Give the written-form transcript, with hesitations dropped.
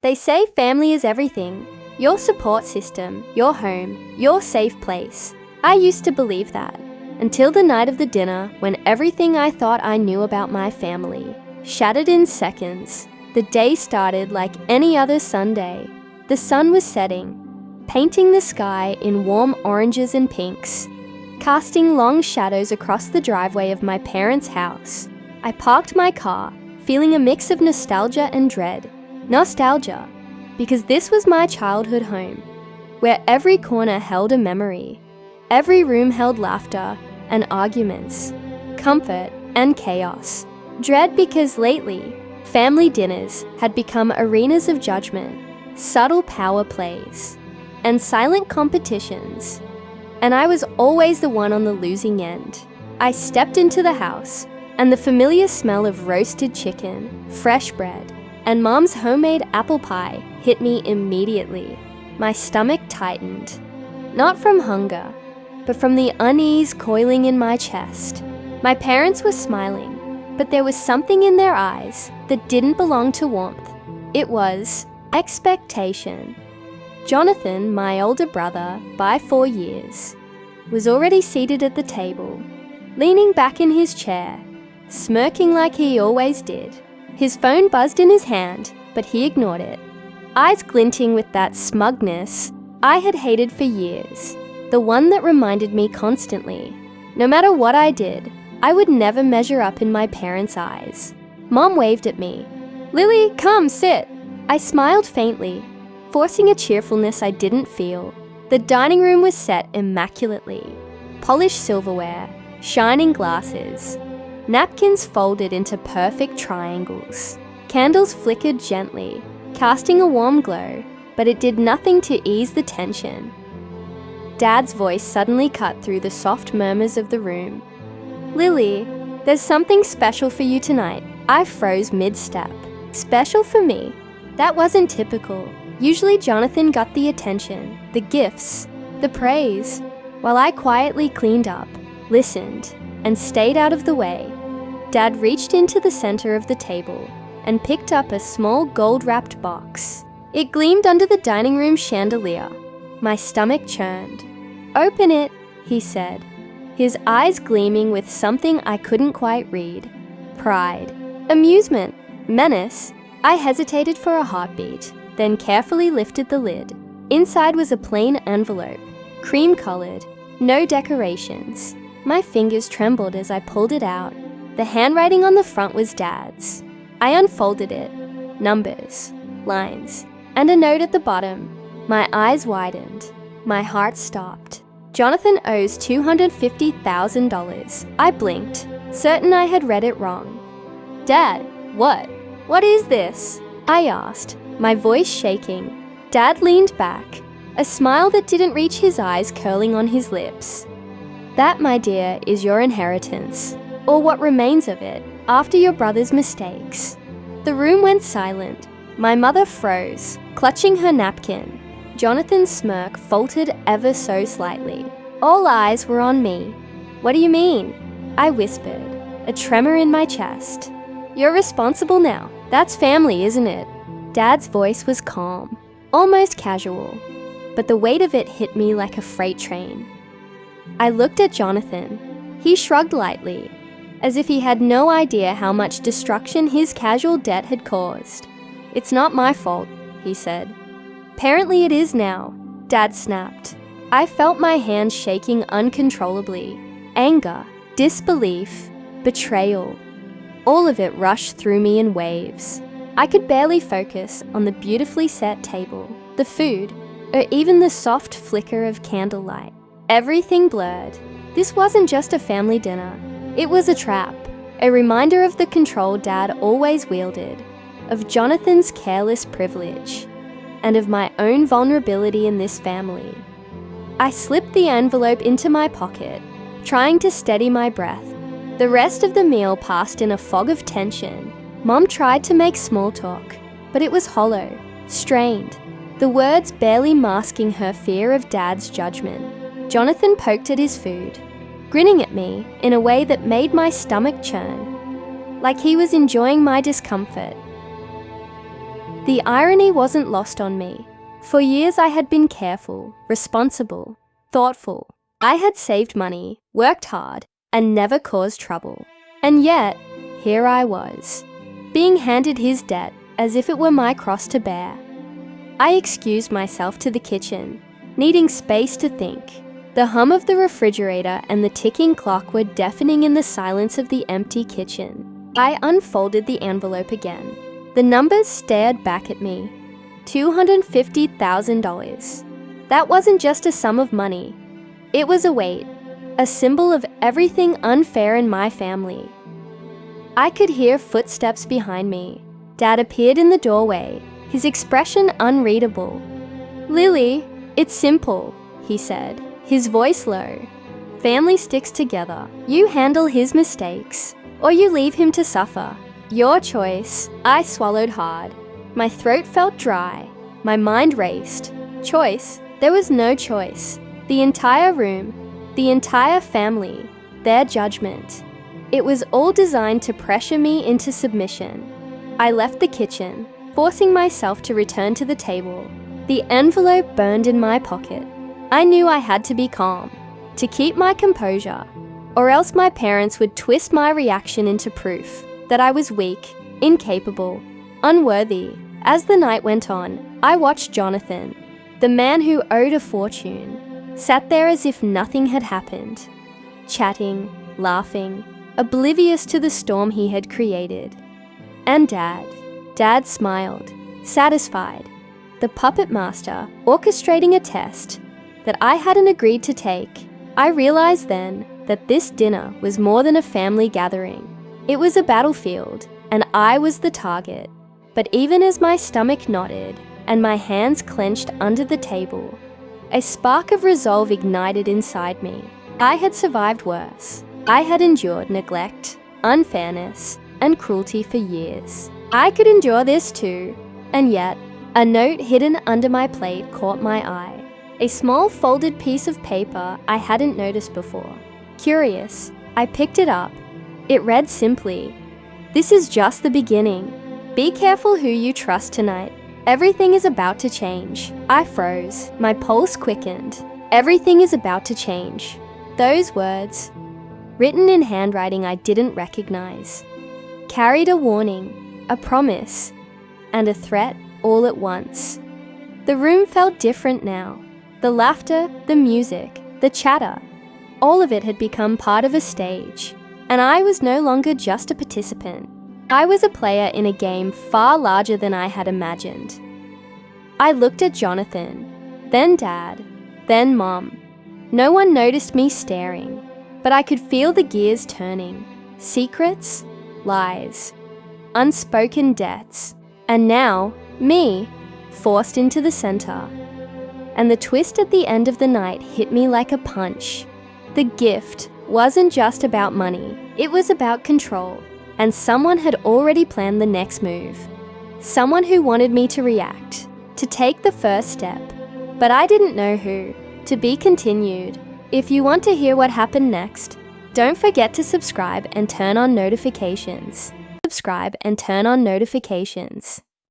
They say family is everything. Your support system, your home, your safe place. I used to believe that. Until the night of the dinner, when everything I thought I knew about my family shattered in seconds. The day started like any other Sunday. The sun was setting, painting the sky in warm oranges and pinks, casting long shadows across the driveway of my parents' house. I parked my car, feeling a mix of nostalgia and dread. Nostalgia, because this was my childhood home, where every corner held a memory. Every room held laughter and arguments, comfort and chaos. Dread because lately, family dinners had become arenas of judgment, subtle power plays, and silent competitions. And I was always the one on the losing end. I stepped into the house, and the familiar smell of roasted chicken, fresh bread, and Mom's homemade apple pie hit me immediately. My stomach tightened, not from hunger, but from the unease coiling in my chest. My parents were smiling, but there was something in their eyes that didn't belong to warmth. It was expectation. Jonathan, my older brother by 4 years, was already seated at the table, leaning back in his chair, smirking like he always did. His phone buzzed in his hand, but he ignored it, eyes glinting with that smugness I had hated for years, the one that reminded me constantly, no matter what I did, I would never measure up in my parents' eyes. Mom waved at me. "Lily, come, sit." I smiled faintly, forcing a cheerfulness I didn't feel. The dining room was set immaculately. Polished silverware, shining glasses, napkins folded into perfect triangles. Candles flickered gently, casting a warm glow, but it did nothing to ease the tension. Dad's voice suddenly cut through the soft murmurs of the room. "Lily, there's something special for you tonight." I froze mid-step. Special for me? That wasn't typical. Usually Jonathan got the attention, the gifts, the praise, while I quietly cleaned up, listened, and stayed out of the way. Dad reached into the center of the table and picked up a small gold-wrapped box. It gleamed under the dining room chandelier. My stomach churned. "Open it," he said, his eyes gleaming with something I couldn't quite read. Pride, amusement, menace. I hesitated for a heartbeat, then carefully lifted the lid. Inside was a plain envelope, cream-colored, no decorations. My fingers trembled as I pulled it out. The handwriting on the front was Dad's. I unfolded it. Numbers, lines, and a note at the bottom. My eyes widened. My heart stopped. Jonathan owes $250,000. I blinked, certain I had read it wrong. "Dad, what? What is this?" I asked, my voice shaking. Dad leaned back, a smile that didn't reach his eyes curling on his lips. "That, my dear, is your inheritance, or what remains of it, after your brother's mistakes." The room went silent. My mother froze, clutching her napkin. Jonathan's smirk faltered ever so slightly. All eyes were on me. "What do you mean?" I whispered, a tremor in my chest. "You're responsible now. That's family, isn't it?" Dad's voice was calm, almost casual, but the weight of it hit me like a freight train. I looked at Jonathan. He shrugged lightly, as if he had no idea how much destruction his casual debt had caused. "It's not my fault," he said. "Apparently it is now," Dad snapped. I felt my hands shaking uncontrollably. Anger, disbelief, betrayal. All of it rushed through me in waves. I could barely focus on the beautifully set table, the food, or even the soft flicker of candlelight. Everything blurred. This wasn't just a family dinner. It was a trap, a reminder of the control Dad always wielded, of Jonathan's careless privilege, and of my own vulnerability in this family. I slipped the envelope into my pocket, trying to steady my breath. The rest of the meal passed in a fog of tension. Mom tried to make small talk, but it was hollow, strained, the words barely masking her fear of Dad's judgment. Jonathan poked at his food, grinning at me in a way that made my stomach churn, like he was enjoying my discomfort. The irony wasn't lost on me. For years I had been careful, responsible, thoughtful. I had saved money, worked hard, and never caused trouble. And yet, here I was, being handed his debt as if it were my cross to bear. I excused myself to the kitchen, needing space to think. The hum of the refrigerator and the ticking clock were deafening in the silence of the empty kitchen. I unfolded the envelope again. The numbers stared back at me. $250,000. That wasn't just a sum of money. It was a weight, a symbol of everything unfair in my family. I could hear footsteps behind me. Dad appeared in the doorway, his expression unreadable. "Lily, it's simple," he said, his voice low. "Family sticks together. You handle his mistakes, or you leave him to suffer. Your choice." I swallowed hard. My throat felt dry. My mind raced. Choice? There was no choice. The entire room, the entire family, their judgment. It was all designed to pressure me into submission. I left the kitchen, forcing myself to return to the table. The envelope burned in my pocket. I knew I had to be calm, to keep my composure, or else my parents would twist my reaction into proof that I was weak, incapable, unworthy. As the night went on, I watched Jonathan, the man who owed a fortune, sat there as if nothing had happened, chatting, laughing, oblivious to the storm he had created. And Dad smiled, satisfied, the puppet master orchestrating a test that I hadn't agreed to take. I realized then that this dinner was more than a family gathering. It was a battlefield, and I was the target. But even as my stomach knotted and my hands clenched under the table, a spark of resolve ignited inside me. I had survived worse. I had endured neglect, unfairness, and cruelty for years. I could endure this too. And yet, a note hidden under my plate caught my eye. A small folded piece of paper I hadn't noticed before. Curious, I picked it up. It read simply, "This is just the beginning. Be careful who you trust tonight. Everything is about to change." I froze. My pulse quickened. Everything is about to change. Those words, written in handwriting I didn't recognize, carried a warning, a promise, and a threat all at once. The room felt different now. The laughter, the music, the chatter, all of it had become part of a stage, and I was no longer just a participant. I was a player in a game far larger than I had imagined. I looked at Jonathan, then Dad, then Mom. No one noticed me staring, but I could feel the gears turning. Secrets, lies, unspoken debts, and now, me, forced into the center. And the twist at the end of the night hit me like a punch. The gift wasn't just about money, it was about control. And someone had already planned the next move. Someone who wanted me to react, to take the first step. But I didn't know who. To be continued. If you want to hear what happened next, don't forget to subscribe and turn on notifications.